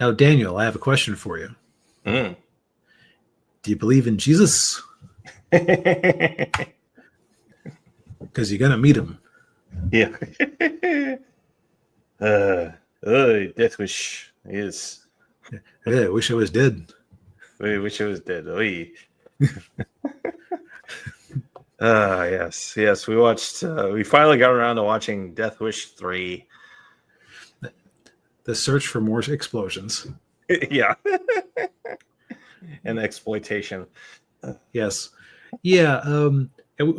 Now, Daniel, I have a question for you. Mm. Do you believe in Jesus? Because you're gonna meet him. Yeah. Death wish is. Yeah, I wish I was dead. We wish it was dead. Oy. Yes. We watched. We finally got around to watching Death Wish 3. The search for more explosions. Yeah. And exploitation. Yes. Yeah. So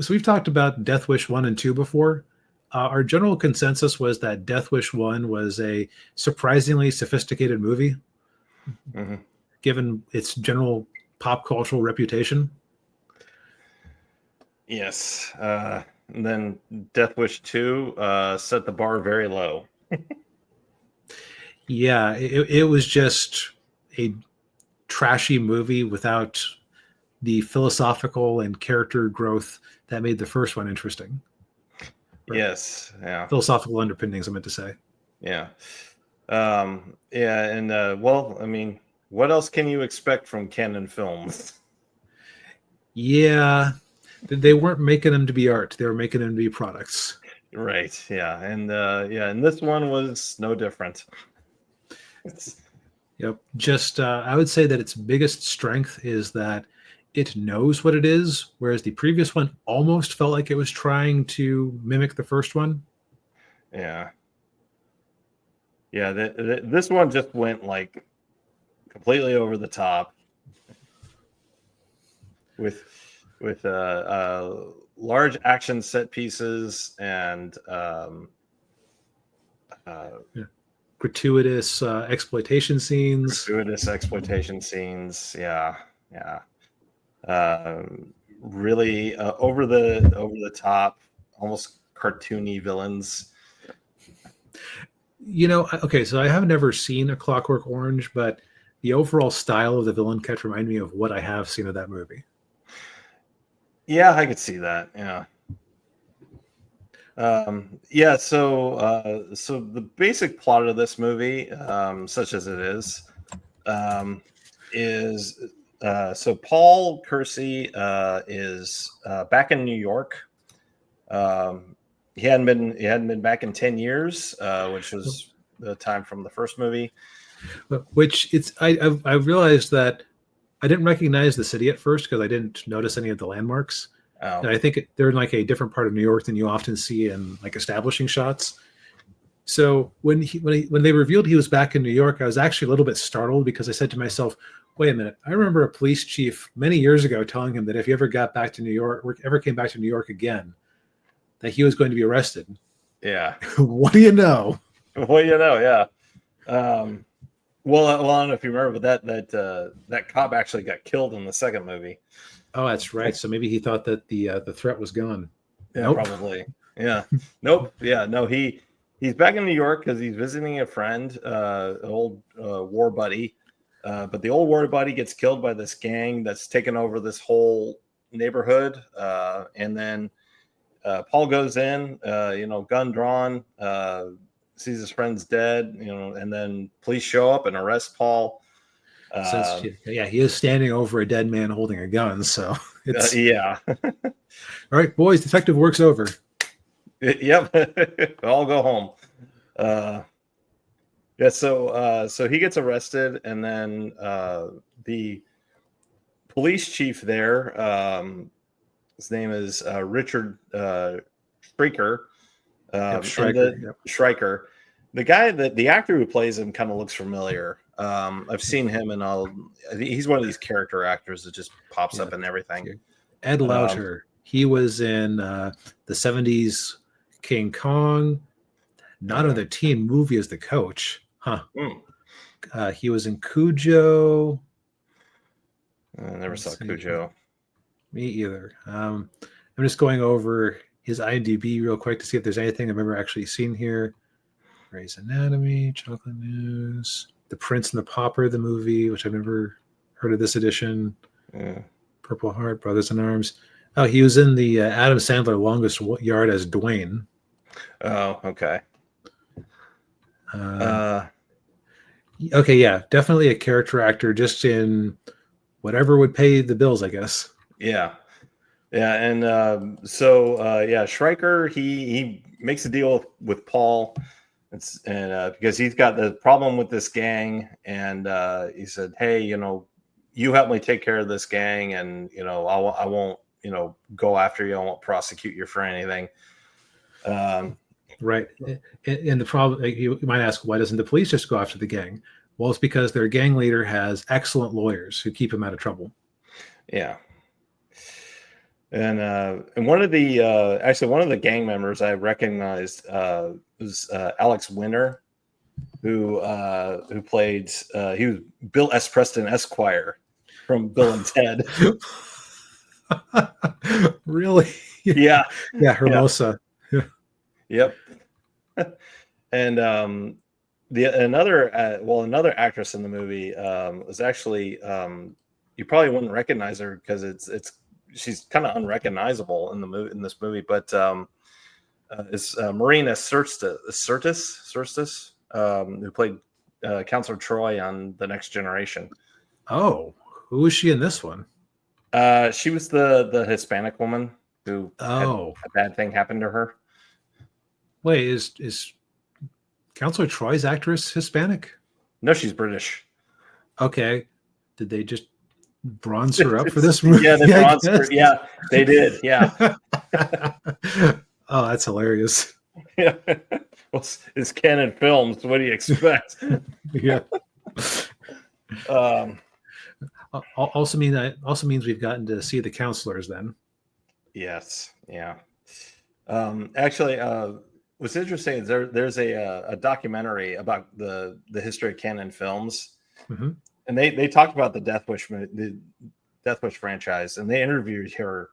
we've talked about Death Wish 1 and 2 before. Our general consensus was that Death Wish 1 was a surprisingly sophisticated movie, Mm-hmm. given its general pop cultural reputation. Yes. And then Death Wish 2 set the bar very low. Yeah, it was just a trashy movie without the philosophical and character growth that made the first one interesting. Yes. Yeah. Philosophical underpinnings, I meant to say. Yeah. Yeah. And well, I mean, what else can you expect from Canon Films? Yeah, they weren't making them to be art; they were making them to be products. Right. Yeah. And and this one was no different. Yep. Just I would say that its biggest strength is that it knows what it is, whereas the previous one almost felt like it was trying to mimic the first one. Yeah. Yeah. This one just went like completely over the top with large action set pieces and Gratuitous exploitation scenes. Yeah. Really over the top, almost cartoony villains. You know, okay, so I have never seen A Clockwork Orange, but the overall style of the villain kept reminding me of what I have seen of that movie. Yeah, I could see that. Yeah. So the basic plot of this movie, such as it is so Paul Kersey is back in New York. He hadn't been back in 10 years, which was the time from the first movie. Which I realized that I didn't recognize the city at first because I didn't notice any of the landmarks. Oh. And I think they're in like a different part of New York than you often see in like establishing shots. So when they revealed he was back in New York, I was actually a little bit startled because I said to myself, "Wait a minute! I remember a police chief many years ago telling him that if he ever got back to New York, or ever came back to New York again, that he was going to be arrested." Yeah. What do you know? Well, yeah. Well, I don't know if you remember, but that cop actually got killed in the second movie. Oh, that's right. So maybe he thought that the threat was gone. Yeah, nope. Probably. Yeah. Nope. Yeah. No. He's back in New York because he's visiting a friend, an old war buddy. But the old war buddy gets killed by this gang that's taken over this whole neighborhood. And then Paul goes in, gun drawn, sees his friend's dead, and then police show up and arrest Paul. He is standing over a dead man holding a gun. So it's yeah. All right, boys, detective work's over. Yep. I'll go home. So he gets arrested, and then the police chief there, his name is Richard Stryker. Stryker. The guy the actor who plays him kind of looks familiar. I've seen him he's one of these character actors that just pops up in everything. Ed Lauter. He was in the 70s King Kong, not on the teen movie as the coach. Huh. He was in Cujo. I never saw Cujo. Me either. I'm just going over his IMDb real quick to see if there's anything I've ever actually seen here. Grey's Anatomy, Chocolate News, The Prince and the Pauper, the movie, which I've never heard of this edition. Yeah. Purple Heart, Brothers in Arms. Oh, he was in the Adam Sandler Longest Yard as Dwayne. Oh, okay. Okay, yeah, definitely a character actor, just in whatever would pay the bills, I guess. Yeah. Yeah, and yeah, Schriker he makes a deal with Paul. Because he's got the problem with this gang, and he said, "Hey, you help me take care of this gang, and I won't go after you. I won't prosecute you for anything." Right. And the problem, you might ask, why doesn't the police just go after the gang? Well, it's because their gang leader has excellent lawyers who keep him out of trouble. Yeah. And one of the actually one of the gang members I recognized was Alex Winter, who played he was Bill S. Preston Esquire from Bill and Ted. Really? Yeah. Yeah, Hermosa. Yep. And another actress in the movie was actually you probably wouldn't recognize her because she's kind of unrecognizable in this movie, but is Marina Sirtis, who played Counselor Troy on The Next Generation. Oh, who is she in this one? She was the Hispanic woman who had Oh, a bad thing happen to her. wait, is Counselor Troy's actress Hispanic? No, she's British. Okay, did they just bronze her up for this movie? Yeah, they bronzed her. Yeah, they did. Yeah. Oh, that's hilarious. Yeah. Well, it's Canon Films. What do you expect? Yeah. Um, also means we've gotten to see the counselors then. Yes. Yeah. Actually, what's interesting is there's a documentary about the history of Canon Films, mm-hmm. and they talked about the Death Wish franchise, and they interviewed her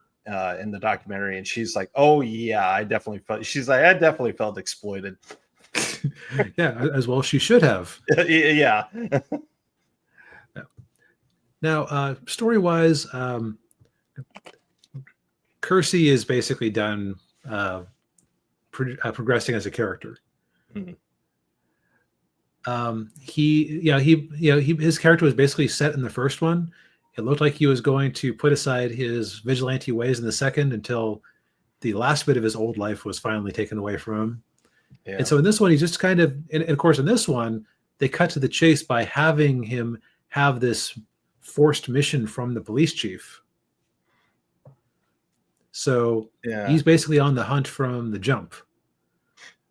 in the documentary, and she's like, "Oh yeah, I definitely felt exploited." Yeah, as well she should have. Yeah. Now, story-wise, Kersey is basically done progressing as a character. Mm-hmm. His character was basically set in the first one. It looked like he was going to put aside his vigilante ways in the second until the last bit of his old life was finally taken away from him. Yeah. And so in this one, he just kind of, and of course, in this one, they cut to the chase by having him have this forced mission from the police chief. So he's basically on the hunt from the jump.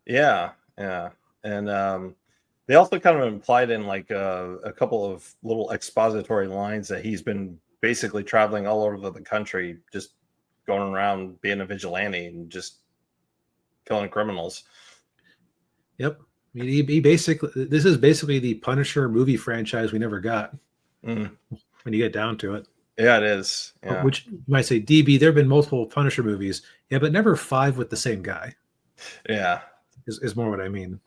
Yeah. Yeah. And they also kind of implied in like a couple of little expository lines that he's been basically traveling all over the country, just going around being a vigilante and just killing criminals. Yep. I mean, this is basically the Punisher movie franchise we never got when you get down to it. Yeah, it is. Yeah. Which you might say, DB, there have been multiple Punisher movies. Yeah, but never 5 with the same guy. Yeah. Is more what I mean.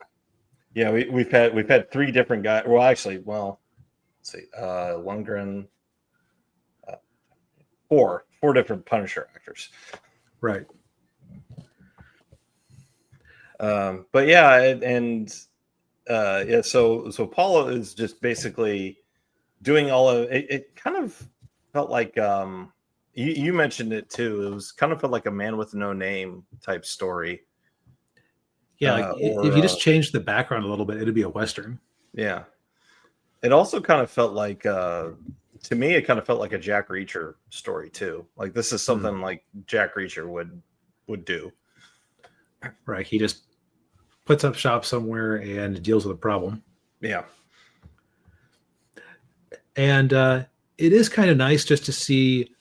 Yeah, we've had 3 different guys. Well, actually, let's see, Lundgren, 4 different Punisher actors. Right. But yeah, and so Paula is just basically doing all of it. It kind of felt like you mentioned it too. It was kind of felt like a Man with No Name type story. Yeah, if you just change the background a little bit, it'd be a Western. Yeah. It also kind of felt like, to me, it kind of felt like a Jack Reacher story too. Like this is something like Jack Reacher would do. Right. He just puts up shop somewhere and deals with a problem. Yeah. And it is kind of nice just to see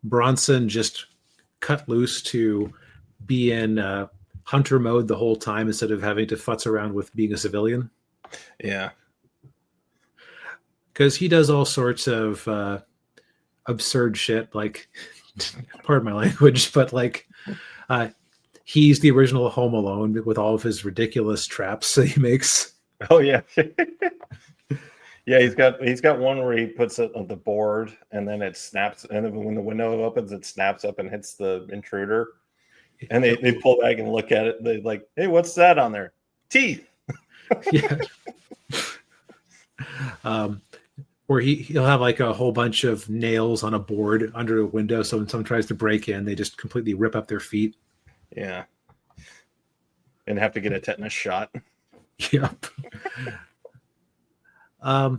Bronson just cut loose to be in hunter mode the whole time instead of having to futz around with being a civilian. Yeah. Because he does all sorts of absurd shit, like, pardon my language, but like he's the original Home Alone with all of his ridiculous traps that he makes. Oh yeah. Yeah, he's got one where he puts it on the board and then it snaps, and then when the window opens, it snaps up and hits the intruder. And they pull back and look at it. They're like, "Hey, what's that on there?" Teeth. Yeah. Or he'll have like a whole bunch of nails on a board under a window. So when someone tries to break in, they just completely rip up their feet. Yeah. And have to get a tetanus shot. Yep. Now,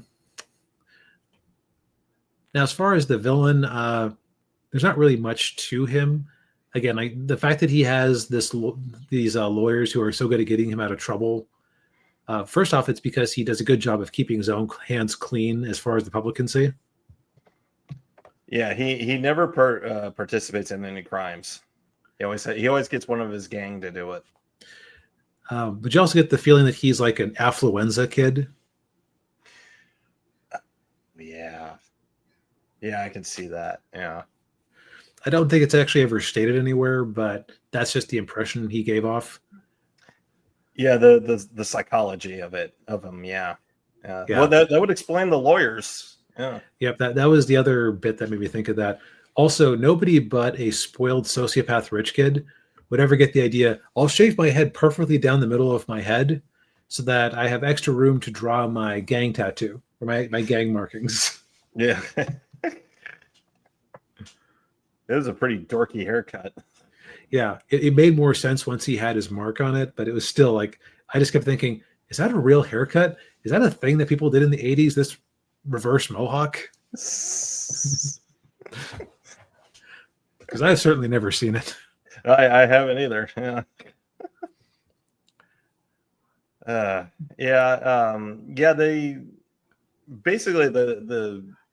as far as the villain, there's not really much to him. Again, like the fact that he has these lawyers who are so good at getting him out of trouble. First off, it's because he does a good job of keeping his own hands clean as far as the public can see. Yeah, he never participates in any crimes. He always gets one of his gang to do it. But you also get the feeling that he's like an affluenza kid. Yeah, I can see that. Yeah. I don't think it's actually ever stated anywhere, but that's just the impression he gave off. Yeah, the psychology of him. Yeah. Well, that would explain the lawyers. Yeah. Yep, that was the other bit that made me think of that. Also, nobody but a spoiled sociopath rich kid would ever get the idea, I'll shave my head perfectly down the middle of my head so that I have extra room to draw my gang tattoo or my gang markings. Yeah. It was a pretty dorky haircut. Yeah, it made more sense once he had his mark on it, but it was still like, I just kept thinking, is that a real haircut? Is that a thing that people did in the 80s, this reverse mohawk? Because I've certainly never seen it. I haven't either. Yeah. They basically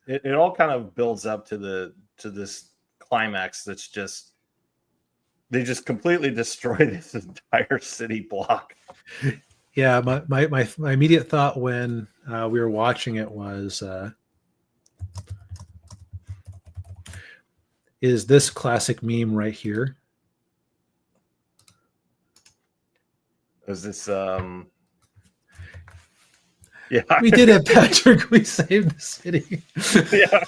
it all kind of builds up to this climax that's just they just completely destroy this entire city block. Yeah, my immediate thought when we were watching it was, is this classic meme right here? Is this yeah. We did it, Patrick. We saved the city. Yeah.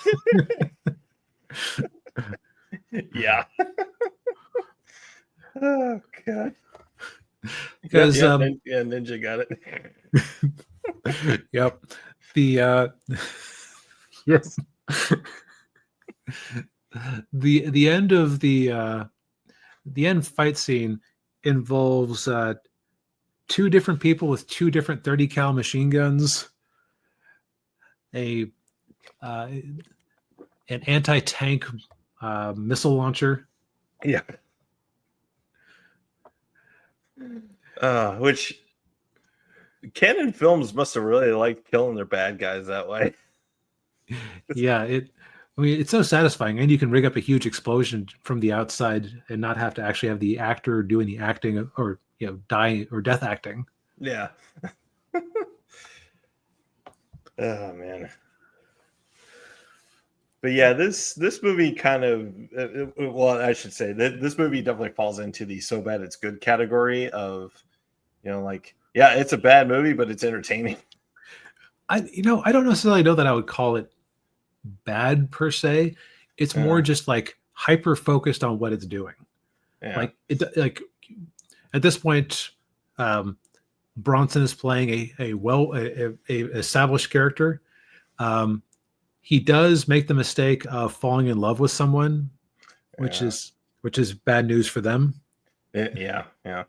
Yeah. Oh God. Because Ninja got it. Yep. The yes. The end of the end fight scene involves two different people with two different 30 cal machine guns, an anti-tank missile launcher. Yeah. Which Canon Films must have really liked killing their bad guys that way. Yeah, it's so satisfying, and you can rig up a huge explosion from the outside and not have to actually have the actor doing the acting or die or death acting. Yeah. Oh man. But yeah, this movie kind of well, I should say that this movie definitely falls into the so bad it's good category of, like, yeah, it's a bad movie, but it's entertaining. I don't necessarily know that I would call it bad per se. It's more just like hyper focused on what it's doing. Yeah. Like at this point, Bronson is playing a established character. He does make the mistake of falling in love with someone, which is bad news for them. Yeah. Yeah,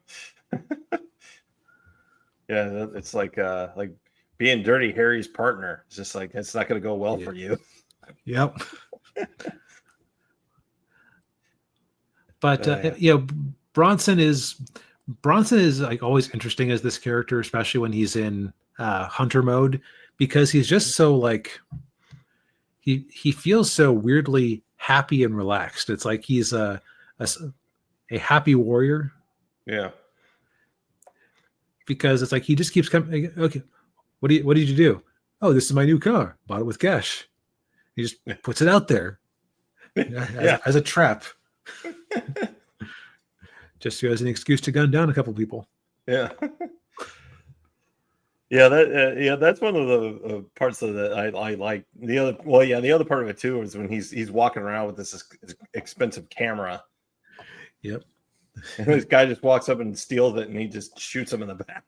it's like being Dirty Harry's partner. It's just like, it's not going to go well for you. Yep. But Bronson is like always interesting as this character, especially when he's in hunter mode, because he's just so like he feels so weirdly happy and relaxed. It's like he's a happy warrior. Yeah. Because it's like he just keeps coming. Okay, what did you do? Oh, this is my new car. Bought it with cash. He just puts it out there as a trap, just as an excuse to gun down a couple people. Yeah. Yeah, that's one of the parts of that I like. The other part of it too is when he's walking around with this expensive camera. Yep. And this guy just walks up and steals it, and he just shoots him in the back.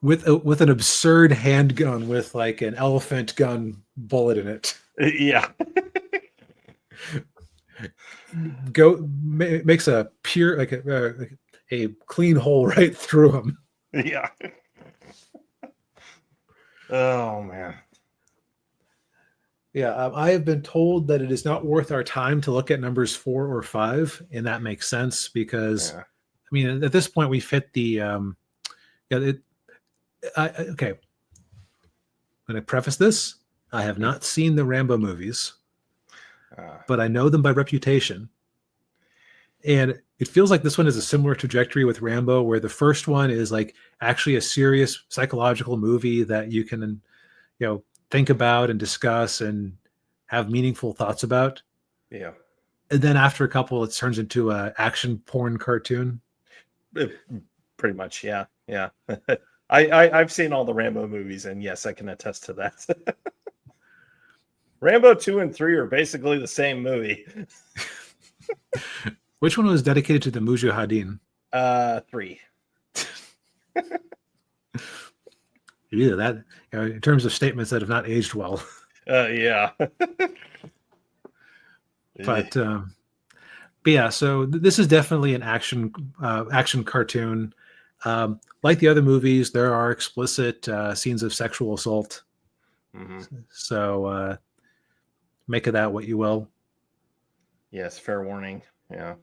with an absurd handgun with like an elephant gun bullet in it. Yeah. Makes a pure like a clean hole right through him. Yeah. Oh man. Yeah, I have been told that it is not worth our time to look at numbers 4 or 5, and that makes sense because, I mean, at this point we've hit the okay. When I preface this, I have not seen the Rambo movies, but I know them by reputation, and it feels like this one is a similar trajectory with Rambo, where the first one is like actually a serious psychological movie that you can, think about and discuss and have meaningful thoughts about. Yeah. And then after a couple, it turns into a action porn cartoon. Pretty much. Yeah. Yeah. I've seen all the Rambo movies, and yes, I can attest to that. Rambo 2 and 3 are basically the same movie. Which one was dedicated to the Mujahideen? 3. Either that, in terms of statements that have not aged well. Yeah. But yeah, so this is definitely an action cartoon. Like the other movies, there are explicit scenes of sexual assault. Mm-hmm. So make of that what you will. Yes, fair warning. Yeah.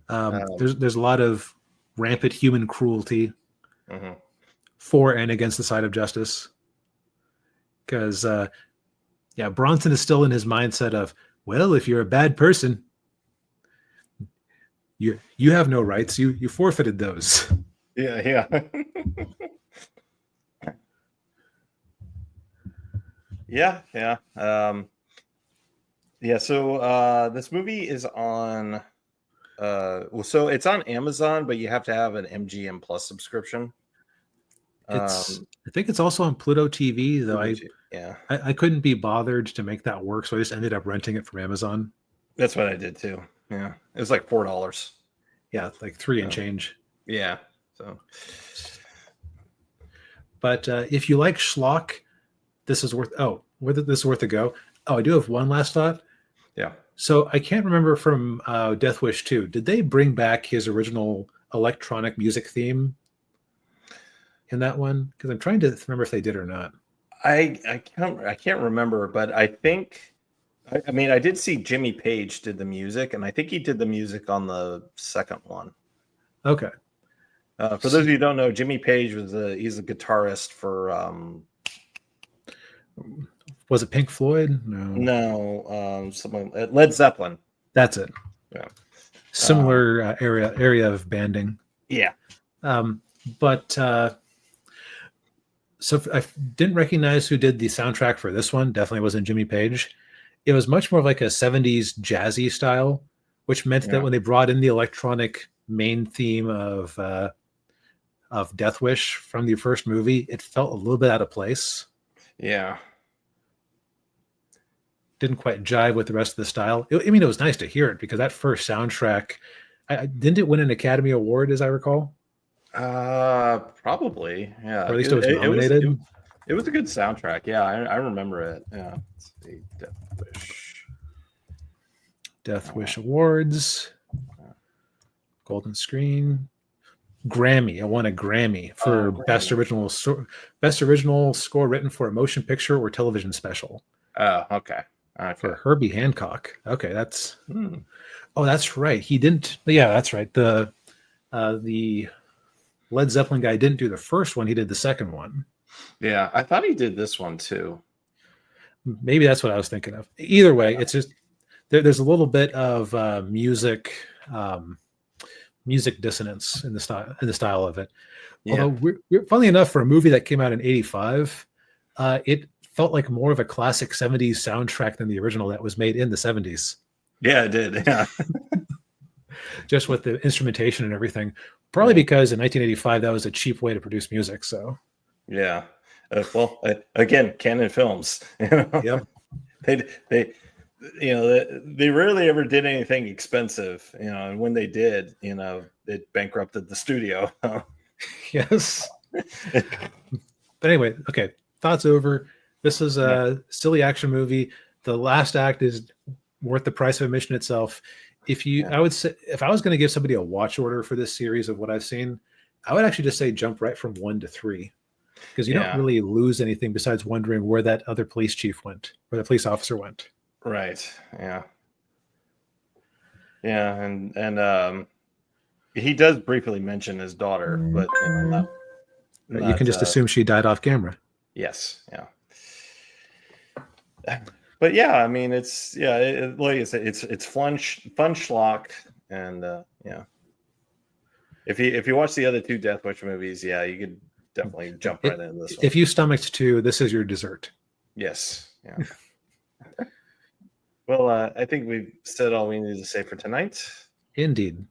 There's a lot of rampant human cruelty. Mm-hmm. For and against the side of justice, because Bronson is still in his mindset of, well, if you're a bad person, you have no rights, you forfeited those. Yeah. So this movie is on so it's on Amazon, but you have to have an MGM Plus subscription. I think it's also on Pluto TV, though. I couldn't be bothered to make that work, so I just ended up renting it from Amazon. That's what I did too. Yeah, it was like $4. Yeah, like $3 and change. Yeah. So, but if you like schlock, this is worth. This is worth a go. Oh, I do have one last thought. Yeah. So I can't remember from Death Wish 2. Did they bring back his original electronic music theme in that one? Because I'm trying to remember if they did or not. I can't remember, but I think I did see Jimmy Page did the music, and I think he did the music on the second one. Okay. For those of you who don't know, Jimmy Page he's a guitarist for was it Pink Floyd? No, someone Led Zeppelin. That's it. Yeah. Similar area of banding. Yeah. But so I didn't recognize who did the soundtrack for this one. Definitely wasn't Jimmy Page. It was much more like a 70s jazzy style, which meant that when they brought in the electronic main theme of Death Wish from the first movie, it felt a little bit out of place. Yeah. Didn't quite jive with the rest of the style. It was nice to hear it because that first soundtrack, didn't it win an Academy Award, as I recall? Probably, yeah. Or at least it was nominated. It was a good soundtrack. Yeah, I remember it. Yeah. Let's see. Death Wish Awards. Golden Screen. Grammy. I won a Grammy for best original score written for a motion picture or television special. Oh, okay. For Herbie Hancock. Okay, that's. Oh, that's right. He didn't. Yeah, that's right. The Led Zeppelin guy didn't do the first one. He did the second one. Yeah, I thought he did this one too. Maybe that's what I was thinking of. Either way, it's just there's a little bit of music dissonance in the style of it. Yeah. Although, funnily enough, for a movie that came out in '85, it felt like more of a classic '70s soundtrack than the original that was made in the '70s. Yeah, it did. Yeah. Just with the instrumentation and everything. Probably because in 1985 that was a cheap way to produce music. So. Yeah. Again, Canon Films. You know? Yep. They you know, they rarely ever did anything expensive, you know, and when they did, you know, it bankrupted the studio. Yes. But anyway, okay, thoughts over. This is a silly action movie. The last act is worth the price of admission itself. I would say, if I was going to give somebody a watch order for this series of what I've seen, I would actually just say jump right from 1 to 3, because you don't really lose anything besides wondering where that other police chief went, where the police officer went. Right. Yeah. Yeah, and he does briefly mention his daughter, but you know, you can just assume she died off camera. Yes. Yeah. But yeah, I mean, it's like I said, it's fun schlock, and yeah. If you watch the other 2 Death Wish movies, yeah, you could definitely jump right into this one. If you stomached 2, this is your dessert. Yes. Yeah. Well, I think we've said all we need to say for tonight. Indeed.